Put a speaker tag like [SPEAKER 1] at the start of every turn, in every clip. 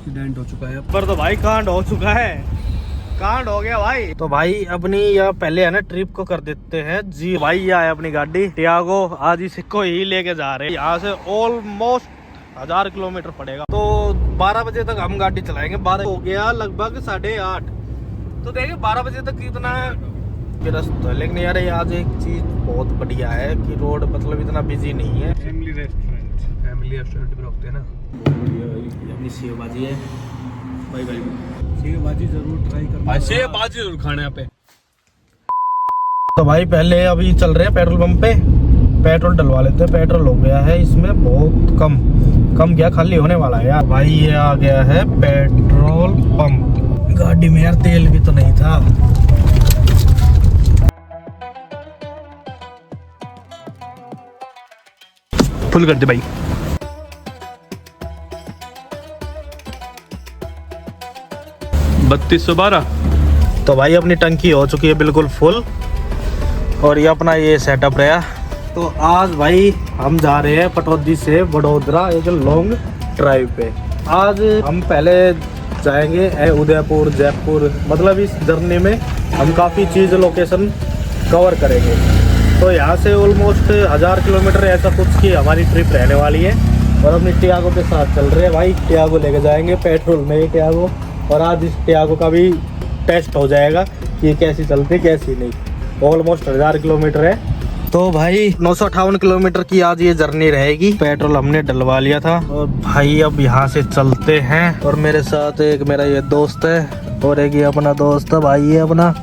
[SPEAKER 1] Accident हो चुका है।
[SPEAKER 2] पर तो भाई कांड हो चुका है, कांड हो गया भाई। तो भाई अपनी या पहले है ना ट्रिप को कर देते हैं जी। भाई ये है अपनी गाड़ी टियागो, आज इसको ही लेके जा रहे हैं। यहाँ से ऑलमोस्ट 1000 किलोमीटर पड़ेगा। तो 12 बजे तक हम गाड़ी चलाएंगे। 12 हो गया लगभग 8:30। तो देखिए 12 बजे तक कितना व्यस्त है। लेकिन यार आज एक चीज बहुत बढ़िया है कि रोड मतलब इतना बिजी नहीं है।
[SPEAKER 1] फैमिली रेस्टोरेंट पे रुकते हैं ना।
[SPEAKER 2] अपनी सेव भाजी है भाई,
[SPEAKER 1] सेव भाजी जरूर ट्राई करना। सेव भाजी जरूर खाने यहाँ पे।
[SPEAKER 2] तो भाई पहले अभी चल रहे हैं पेट्रोल पंप पे, पेट्रोल डलवा लेते हैं। पेट्रोल हो गया है इसमें बहुत कम क्या खाली होने वाला है यार। भाई ये आ गया है पेट्रोल पंप। गाड़ी में यार तेल भी तो नहीं था। फुल कर दे भाई। तो भाई अपनी टंकी हो चुकी है बिल्कुल फुल। और ये अपना ये सेटअप रहा। तो आज भाई हम जा रहे हैं पटौदी से वडोदरा एक लॉन्ग ड्राइव पे। आज हम पहले जाएंगे उदयपुर, जयपुर, मतलब इस जर्नी में हम काफ़ी चीज़ लोकेशन कवर करेंगे। तो यहाँ से ऑलमोस्ट 1000 किलोमीटर ऐसा कुछ की हमारी ट्रिप रहने वाली है। और अपनी टियागो के साथ चल रहे हैं भाई। टियागो लेके जाएंगे, पेट्रोल में ही टियागो। और आज इस टियागो का भी टेस्ट हो जाएगा कि कैसी चलती कैसी नहीं। ऑलमोस्ट 1000 किलोमीटर है। तो भाई 958 किलोमीटर की आज ये जर्नी रहेगी। पेट्रोल हमने डलवा लिया था। और भाई अब यहाँ से चलते हैं। और मेरे साथ एक मेरा ये दोस्त है और एक ये अपना दोस्त है भाई, ये अपना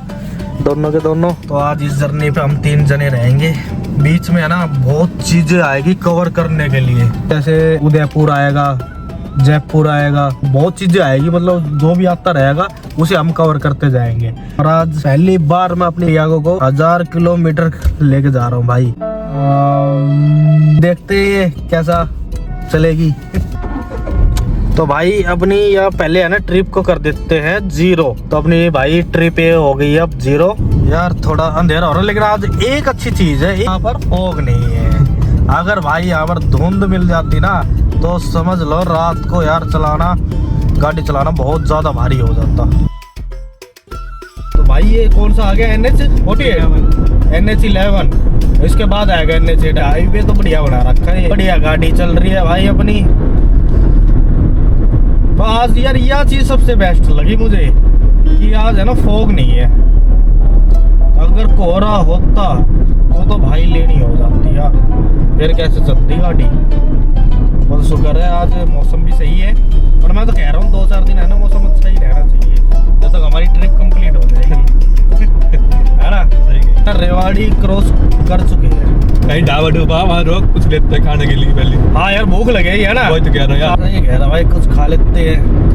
[SPEAKER 2] दोनों के दोनों। तो आज इस जर्नी पे हम 3 जने रहेंगे। बीच में है ना बहुत चीजें आएगी कवर करने के लिए, जैसे उदयपुर आएगा, जयपुर आएगा, बहुत चीजें आएगी। मतलब जो भी आता रहेगा उसे हम कवर करते जाएंगे। और आज पहली बार मैं अपनी टियागो को 1000 किलोमीटर लेके जा रहा हूँ भाई। देखते हैं कैसा चलेगी। तो भाई अपनी या पहले है ना ट्रिप को कर देते हैं 0। तो अपनी भाई ट्रिप ये हो गई अब 0। यार थोड़ा अंधेरा हो रहा है, लेकिन आज एक अच्छी चीज है, यहाँ पर फॉग नहीं है। अगर भाई यहाँ पर धुंध मिल जाती ना तो समझ लो रात को यार गाड़ी चलाना बहुत ज्यादा भारी हो जाता। तो भाई ये कौन सा आ गया? NH48, NH11। इसके बाद आएगा NH8। हाईवे तो बढ़िया बना रखा है, बढ़िया गाड़ी चल रही है भाई अपनी। तो आज यार यह चीज सबसे बेस्ट लगी मुझे कि आज है ना फॉग नहीं है। अगर कोहरा होता तो भाई लेनी हो जाती यार, फिर कैसे चलती गाड़ी। बहुत शुक्र है आज मौसम भी सही है। और मैं तो कह रहा हूँ 2-4 दिन है ना मौसम अच्छा ही रहना चाहिए जब तक हमारी ट्रिप कंप्लीट हो जाएगी। है ना? सही। रेवाड़ी क्रॉस कर चुके हैं।
[SPEAKER 1] कहीं ढाबा ढूबा वहाँ रोक, कुछ लेते हैं खाने के लिए पहले।
[SPEAKER 2] हाँ यार भूख लगे है ना।
[SPEAKER 1] वही तो कह रहा यार।
[SPEAKER 2] ये कह रहा भाई कुछ खा लेते हैं।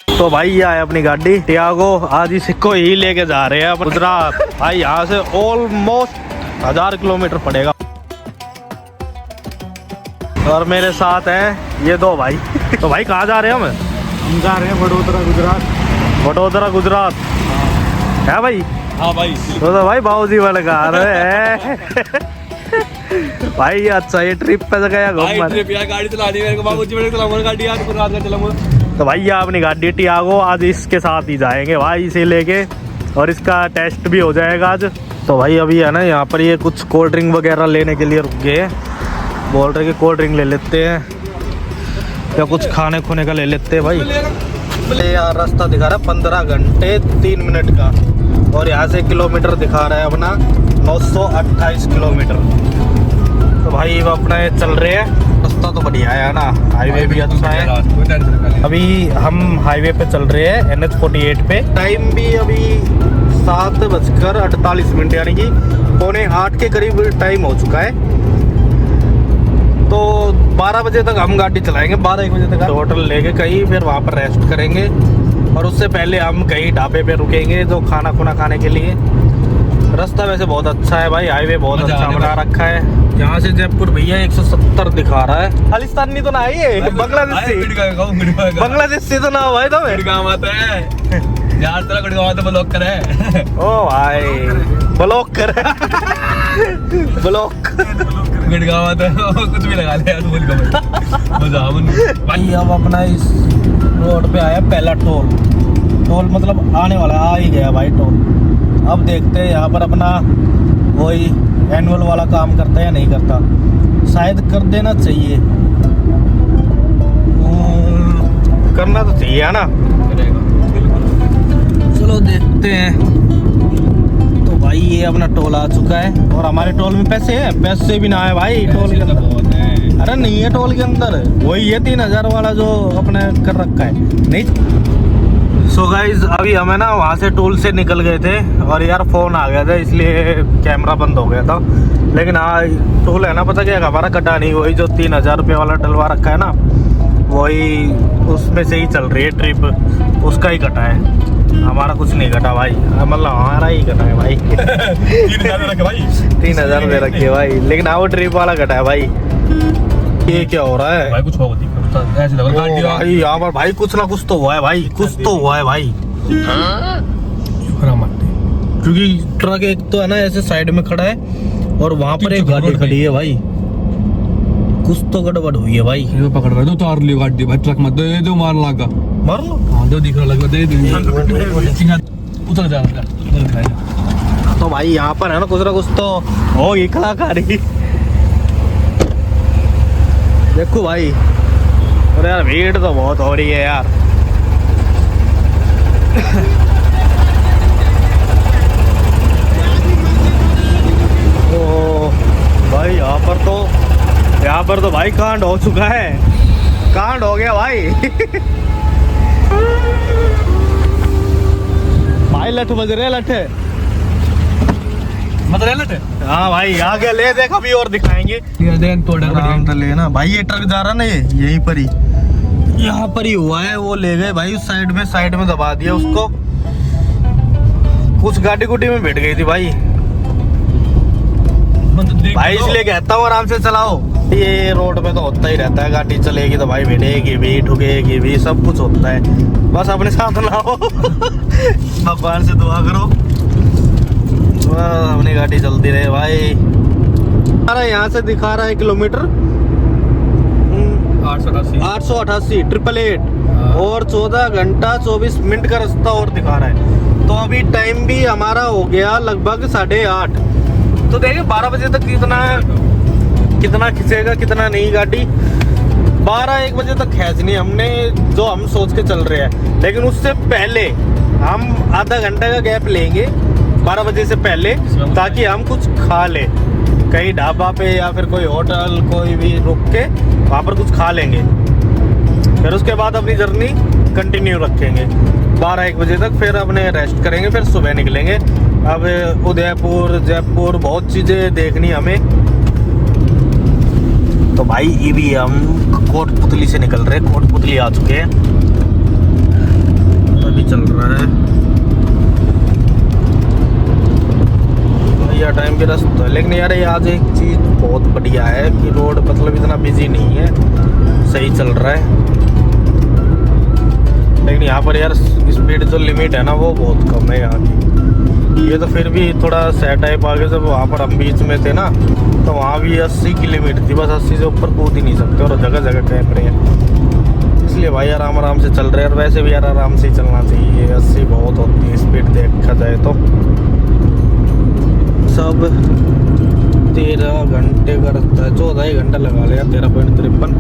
[SPEAKER 2] तो भाई ये है अपनी गाड़ी टियागो, आज इसको ही लेके जा रहे हैं गुजरात। भाई यहाँ से ऑलमोस्ट 1000 किलोमीटर पड़ेगा। और मेरे साथ है ये 2 भाई। तो भाई कहाँ जा रहे हैं हम जा रहे हैं वडोदरा गुजरात। वडोदरा गुजरात है भाई?
[SPEAKER 1] हाँ भाई।
[SPEAKER 2] तो भाई बाबूजी वाले कहा रहे भाई अच्छा ये ट्रिप पे गया घूमने।
[SPEAKER 1] ट्रिप यार गाड़ी चलानी है बाबूजी वाले चलाऊंगा गाड़ी यार, गुजरात का चलाऊंगा।
[SPEAKER 2] तो भाई ये अपनी गाड़ी टियागो आज इसके साथ ही जाएंगे भाई, इसे लेके। और इसका टेस्ट भी हो जाएगा आज। तो भाई अभी है ना यहाँ पर ये कुछ कोल्ड ड्रिंक वगैरह लेने के लिए रुक गए हैं। बोल रहे कि कोल्ड ड्रिंक ले लेते हैं या कुछ खाने खुने का ले लेते हैं भाई। यार रास्ता दिखा रहा है 15 घंटे 3 मिनट का। और यहाँ से किलोमीटर दिखा रहा है अपना 928 किलोमीटर। तो भाई वो अपना चल रहे हैं। रास्ता तो बढ़िया है ना, हाईवे भी अच्छा है। अभी हम हाईवे पे चल रहे हैं NH48 पे। टाइम भी अभी 7:48 यानी कि 7:45 के करीब टाइम हो चुका है। तो 12 बजे तक हम गाड़ी चलाएंगे। 12-1 बजे तक होटल लेके कहीं फिर वहाँ पर रेस्ट करेंगे। और उससे पहले हम कहीं ढाबे पे रुकेंगे जो खाना खुना खाने के लिए। रास्ता वैसे बहुत अच्छा है भाई, हाईवे बहुत अच्छा बना रखा है। यहाँ से जयपुर भैया 170 दिखा रहा है। खालिस्तानी तो ना है ये, बांग्लादेशी तो ना भाई। तो
[SPEAKER 1] यार तेरा गड़गावा तो ब्लॉक करे।
[SPEAKER 2] ओ भाई ब्लॉक कर ब्लॉक
[SPEAKER 1] गड़गावा तो कुछ भी लगा ले यार, बोल का मजा
[SPEAKER 2] भाई। अब अपना इस रोड पे आया पहला टोल मतलब आने वाला आ ही गया भाई टोल। अब देखते हैं यहाँ पर अपना वही एनुअल वाला काम करता है या नहीं करता, शायद कर देना चाहिए। करना तो चाहिए है ना, चलो देखते हैं। तो भाई ये अपना टोल आ चुका है और हमारे टोल में पैसे है, पैसे भी ना है भाई टोल के अंदर। अरे नहीं है टोल के अंदर, वही है 3000 वाला जो अपने कर रखा है नहीं। सो गाइज अभी हमें ना वहाँ से टोल से निकल गए थे और यार फोन आ गया था इसलिए कैमरा बंद हो गया था। लेकिन हाँ टोल है ना, पता क्या हमारा कटा नहीं, वही जो 3000 रुपये वाला डलवा रखा है ना, वही उसमें से ही चल रही है ट्रिप, उसका ही कटा है। हमारा कुछ नहीं कटा भाई, मतलब हमारा ही कटा है भाई।
[SPEAKER 1] 3000 रखे भाई,
[SPEAKER 2] 3000 रुपये रखे भाई, लेकिन हाँ वो ट्रिप वाला कटा है भाई। ये क्या हो रहा है
[SPEAKER 1] भाई? कुछ होगा ऐसे लगा काट दिया
[SPEAKER 2] भाई यहाँ पर भाई, कुछ ना कुछ तो हुआ है भाई, कुछ तो हुआ है भाई। क्योंकि ट्रक एक तो है ना ऐसे साइड में खड़ा है और वहाँ पर एक गाड़ी खड़ी है भाई, कुछ तो गड़बड़ हुई है भाई।
[SPEAKER 1] ये पकड़ रहा है तो तार लियो गाड़ी भाई, ट्रक मत दे दो, मार लगा
[SPEAKER 2] मार लो।
[SPEAKER 1] हां दो दिख रहा लगा दे दे उतर जा
[SPEAKER 2] तो भाई यहाँ पर है ना कुछ तो हो ये कलाकारी। देखो भाई, अरे यार भीड़ तो बहुत हो रही है यार। ओ भाई यहाँ पर तो भाई कांड हो चुका है, कांड हो गया भाई। भाई लठ बज रहे लठ
[SPEAKER 1] मतलब
[SPEAKER 2] हाँ भाई आगे ले देख, अभी और दिखाएंगे। आराम से लेना भाई, ये ट्रक जा रहा ना, ये यहीं पर ही, यहाँ पर ही हुआ है। वो ले गए भाई उस साइड में दबा दिया उसको, कुछ गाड़ी गुड्डी में बैठ गई थी भाई। भाई इसलिए कहता हूँ आराम से चलाओ, ये रोड पे तो होता ही रहता है, गाड़ी चलेगी तो भाई बैठेगी भी ठुकेगी भी, सब कुछ होता है, बस अपने साथ लाओ। भगवान से दुआ करो अपनी गाड़ी चलती रहे भाई। अरे यहाँ से दिखा रहा है किलोमीटर 888 888 और 14 घंटा 24 मिनट का रास्ता और दिखा रहा है। तो अभी टाइम भी हमारा हो गया लगभग 8:30। तो देखिए 12 बजे तक कितना खिंचेगा कितना नहीं गाड़ी। 12-1 बजे तक खींचनी हमने, जो हम सोच के चल रहे हैं। लेकिन उससे पहले हम आधा घंटे का गैप लेंगे 12 बजे से पहले, ताकि हम कुछ खा ले कहीं ढाबा पे या फिर कोई होटल कोई भी रुक के वहाँ पर कुछ खा लेंगे। फिर उसके बाद अपनी जर्नी कंटिन्यू रखेंगे 12-1 बजे तक, फिर अपने रेस्ट करेंगे, फिर सुबह निकलेंगे। अब उदयपुर जयपुर बहुत चीज़ें देखनी हमें। तो भाई ये भी हम कोटपुतली से निकल रहे हैं, कोटपुतली आ चुके हैं, अभी चल रहा है या टाइम भी रास्ता है। लेकिन यार ये आज एक चीज़ बहुत बढ़िया है कि रोड मतलब इतना बिजी नहीं है, सही चल रहा है। लेकिन यहाँ पर यार स्पीड जो लिमिट है ना वो बहुत कम है यहाँ की। ये तो फिर भी थोड़ा सेट टाइप आगे, जब वहाँ पर हम बीच में थे ना तो वहाँ भी 80 की लिमिट थी, बस 80 से ऊपर कूद ही नहीं सकते और जगह जगह कैमरे हैं। इसलिए भाई आराम से चल रहे हैं। और वैसे भी यार आराम से ही चलना चाहिए, 80 बहुत होती है स्पीड देखा जाए तो। सब 13 घंटे का रास्ता है, 14 ही घंटा लगा लिया, 13.53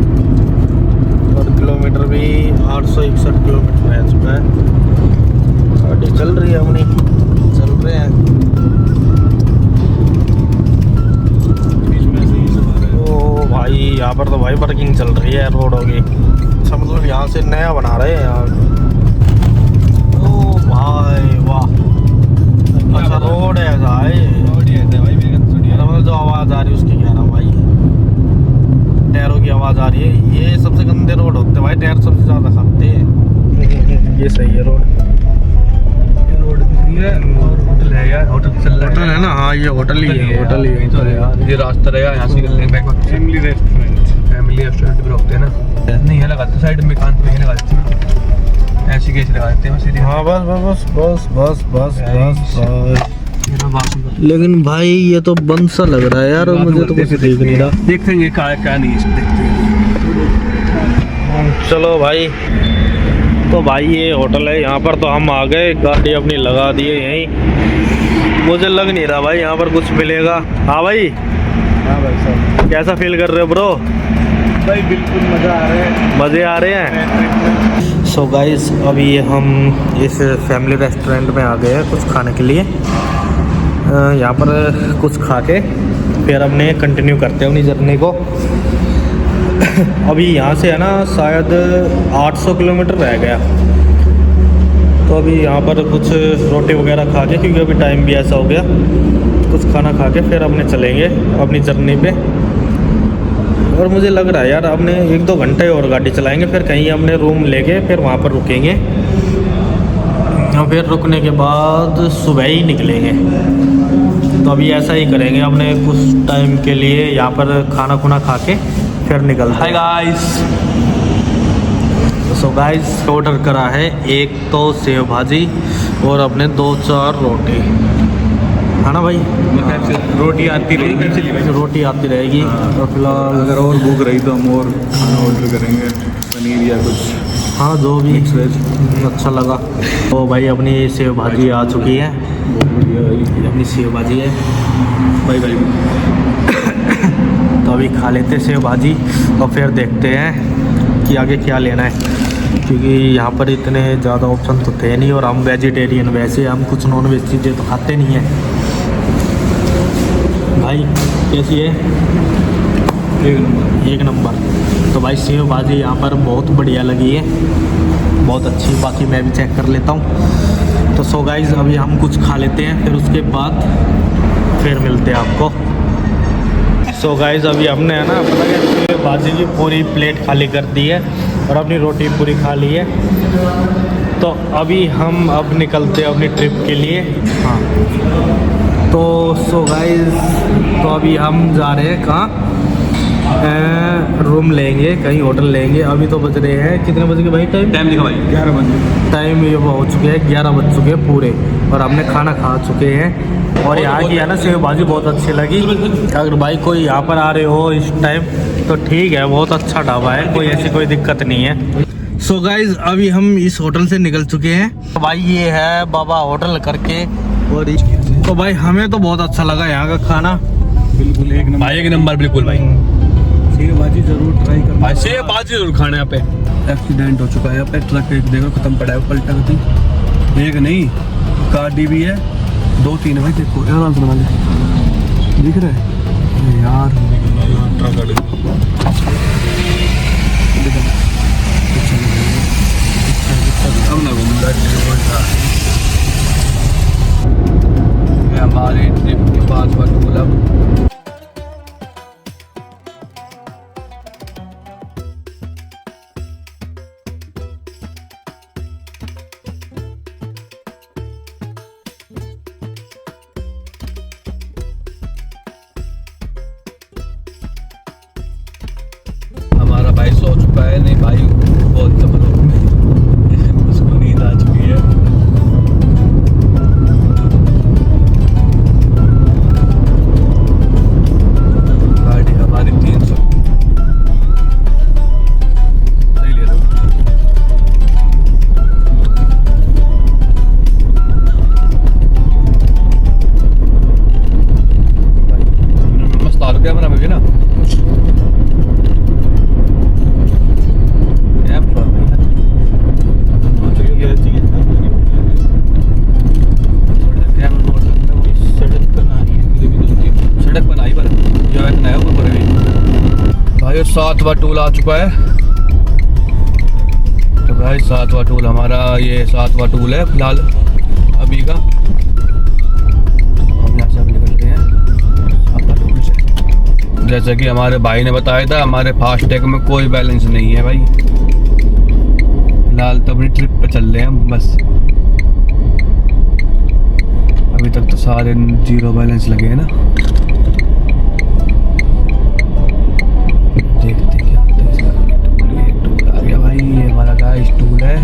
[SPEAKER 2] और किलोमीटर भी 861 किलोमीटर रह चुका है। गाड़ी चल रही है अपनी, चल रहे हैं। ओ भाई यहाँ पर तो भाई वर्किंग चल रही है रोडों की। अच्छा मतलब यहाँ से नया बना रहे हैं यार। ओ भाई वाह, अच्छा रोड है भाई, जो आवाज़ आ रही है उसकी कह रहा हूँ भाई, टायरों की आवाज़ आ रही है। ये सबसे गंदे रोड होते हैं भाई, टायर सबसे ज़्यादा खाते हैं। ये सही है रोड, ये रोड है और होटल है यार, होटल चल रहा है। होटल है ना, हाँ ये होटल ही है, होटल ही है
[SPEAKER 1] ये रास्ता रहेगा यहाँ से निकलने बैक फैमिली रेस्टोरेंट भी होते हैं ना, नहीं है लगा साइड में कान पे लगा ऐसी कैसे लगा देते हैं सीधी।
[SPEAKER 2] हाँ बस बस बस बस बस बस बस। लेकिन भाई ये तो बंद सा लग रहा है यार, मुझे तो कुछ दिख नहीं रहा।
[SPEAKER 1] देखेंगे क्या नहीं है, देखते हैं।
[SPEAKER 2] चलो भाई, तो भाई ये होटल है, यहाँ पर तो हम आ गए, गाड़ी अपनी लगा दी है यहीं। मुझे लग नहीं रहा भाई यहाँ पर कुछ मिलेगा। हाँ भाई,
[SPEAKER 1] हाँ भाई साहब,
[SPEAKER 2] कैसा फील कर रहे हो ब्रो?
[SPEAKER 1] भाई बिल्कुल मज़ा आ रहा है,
[SPEAKER 2] मज़े आ रहे हैं। सो गाइस, अभी हम इस फैमिली रेस्टोरेंट में आ गए हैं कुछ खाने के लिए। यहाँ पर कुछ खा के फिर हमने कंटिन्यू करते हैं अपनी जर्नी को। अभी यहाँ से है ना शायद 800 किलोमीटर रह गया, तो अभी यहाँ पर कुछ रोटी वगैरह खा के, क्योंकि अभी टाइम भी ऐसा हो गया, कुछ खाना खा के फिर हमने चलेंगे अपनी जर्नी पे। और मुझे लग रहा है यार हमने 1-2 घंटे और गाड़ी चलाएंगे, फिर कहीं हमने रूम लेके फिर वहाँ पर रुकेंगे, और फिर रुकने के बाद सुबह ही निकलेंगे। तो अभी ऐसा ही करेंगे, हमने कुछ टाइम के लिए यहाँ पर खाना खुना खा के फिर निकल।
[SPEAKER 1] Hi guys.
[SPEAKER 2] So guys, order करा है एक तो सेव भाजी और अपने 2-4 रोटी, है ना भाई?
[SPEAKER 1] रोटी आती रहेगी, चलिए भाई।
[SPEAKER 2] रोटी आती रहेगी। और फिलहाल
[SPEAKER 1] अगर और भूख रही तो हम और खाना ऑर्डर करेंगे, पनीर या कुछ।
[SPEAKER 2] हाँ, जो भी अच्छा लगा। तो भाई अपनी सेव भाजी आ चुकी है, अपनी सेव भाजी है
[SPEAKER 1] भाई भाई।
[SPEAKER 2] तो अभी खा लेते हैं सेव भाजी और फिर देखते हैं कि आगे क्या लेना है, क्योंकि यहाँ पर इतने ज़्यादा ऑप्शन तो थे नहीं, और हम वेजिटेरियन, वैसे हम कुछ नॉन वेज चीज़ें तो खाते नहीं हैं। भाई कैसी है? एक नंबर। तो भाई सेव भाजी यहाँ पर बहुत बढ़िया लगी है, बहुत अच्छी। बाकी मैं भी चेक कर लेता हूँ। तो सो गाइस, अभी हम कुछ खा लेते हैं, फिर उसके बाद फिर मिलते हैं आपको। सो गाइस, अभी हमने है ना अपना भाजी की पूरी प्लेट खाली कर दी है और अपनी रोटी पूरी खा ली है। तो अभी हम अब निकलते हैं अपनी ट्रिप के लिए। हाँ, तो सो गाइस, तो अभी हम जा रहे हैं कहाँ? रूम लेंगे, कहीं होटल लेंगे। अभी तो बज रहे हैं, कितने बज गए भाई?
[SPEAKER 1] टाइम लिखा भाई 11 बजे।
[SPEAKER 2] टाइम ये हो चुके हैं 11 बज चुके हैं पूरे, और हमने खाना खा चुके हैं। और यहाँ की है ना सेव भाजी बहुत अच्छी लगी। अगर भाई कोई यहाँ पर आ रहे हो इस टाइम तो ठीक है, बहुत अच्छा ढाबा है, कोई ऐसी कोई दिक्कत नहीं है। सो गाइज, अभी हम इस होटल से निकल चुके हैं। तो भाई ये है बाबा होटल करके, और तो भाई हमें तो बहुत अच्छा लगा यहाँ का खाना,
[SPEAKER 1] बिल्कुल एक नंबर भाई, एक नंबर बिल्कुल भाई। सेव भाजी जरूर ट्राई करना भाई, सेव भाजी जरूर खाना। यहाँ पे एक्सीडेंट हो चुका है, यहाँ पे ट्रक एक देखो खत्म पड़ा है, पलटा गई। एक नहीं, गाड़ी भी है, 2-3 है भाई। देखो आराम से बना ले, दिख रहा है यार ट्रक। हमारे ट्रिप के पास मतलब हमारा भाई सो चुका है। नहीं भाई, बहुत उसको नींद आ चुकी है। गाड़ी हमारी 300 सही ले रहा हूँ। मस्त आ गया हमारा, मुझे ना सड़क बनाई पर जो है नया ऊपर भाई। 7वां टूल आ चुका है। तो भाई 7वां टूल हमारा, ये 7वां टूल है फिलहाल अभी का। हम यहाँ से अभी निकल रहे हैं 7वां टूल से। जैसा कि हमारे भाई ने बताया था, हमारे फास्टैग में कोई बैलेंस नहीं है भाई। फिलहाल तो अपनी ट्रिप पे चल रहे हैं हम बस। अभी तक तो सारे 0 बैलेंस लगे हैं ना। देखते क्या होता है इसका। ये टूल आ गया भाई, ये हमारा गाइस टूल है।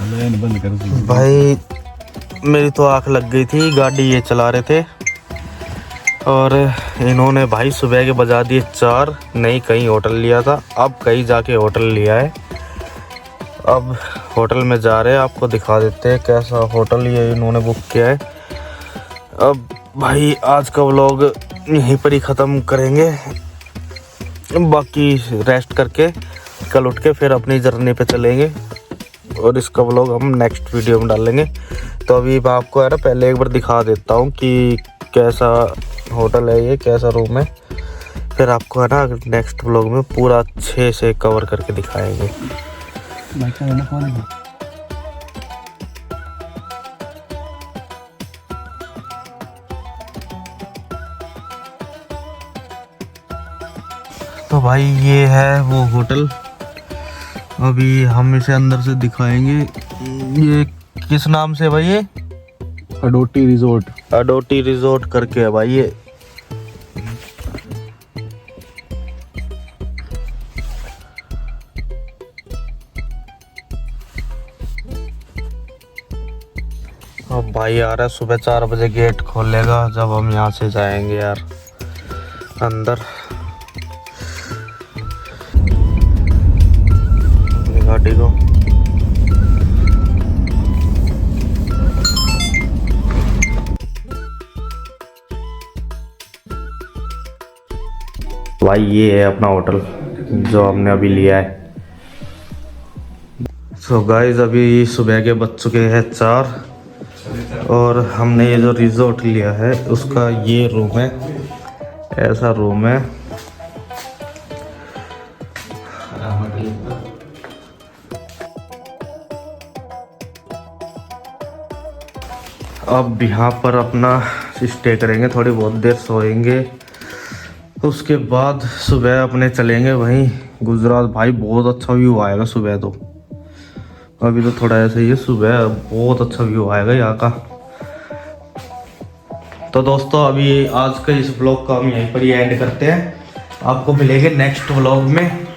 [SPEAKER 1] बंद कर
[SPEAKER 2] भाई मेरी तो आंख लग गई थी, गाड़ी ये चला रहे थे और इन्होंने भाई सुबह के बजा दिए 4। नहीं कहीं होटल लिया था, अब कहीं जाके होटल लिया है। अब होटल में जा रहे हैं, आपको दिखा देते हैं कैसा होटल ये इन्होंने बुक किया है। अब भाई आज का व्लॉग यहीं पर ही ख़त्म करेंगे, बाकी रेस्ट करके कल उठ के फिर अपनी जर्नी पे चलेंगे और इसका व्लॉग हम नेक्स्ट वीडियो में डालेंगे। तो अभी मैं आपको है ना पहले एक बार दिखा देता हूँ कि कैसा होटल है ये, कैसा रूम है, फिर आपको है ना नेक्स्ट व्लॉग में पूरा अच्छे से कवर करके दिखाएंगे। तो भाई ये है वो होटल, अभी हम इसे अंदर से दिखाएंगे। ये किस नाम से भाई? ये
[SPEAKER 1] अडोटी रिजोर्ट,
[SPEAKER 2] अडोटी रिजोर्ट करके है भाई ये। अब भाई आ रहा है, सुबह 4 बजे गेट खोलेगा जब हम यहाँ से जाएंगे यार अंदर। गाड़ी को भाई ये है अपना होटल जो हमने अभी लिया है। सो गाइस अभी सुबह के बज चुके हैं 4 और हमने ये जो रिजोर्ट लिया है उसका ये रूम है, ऐसा रूम है। अब यहाँ पर अपना स्टे करेंगे, थोड़ी बहुत देर सोएंगे, उसके बाद सुबह अपने चलेंगे वहीं गुजरात। भाई बहुत अच्छा व्यू आएगा सुबह, तो अभी तो थोड़ा ऐसे ही है, सुबह बहुत अच्छा व्यू आएगा यहाँ का। तो दोस्तों अभी आज का इस व्लॉग का हम यहीं पर ही एंड करते हैं, आपको मिलेंगे नेक्स्ट व्लॉग में।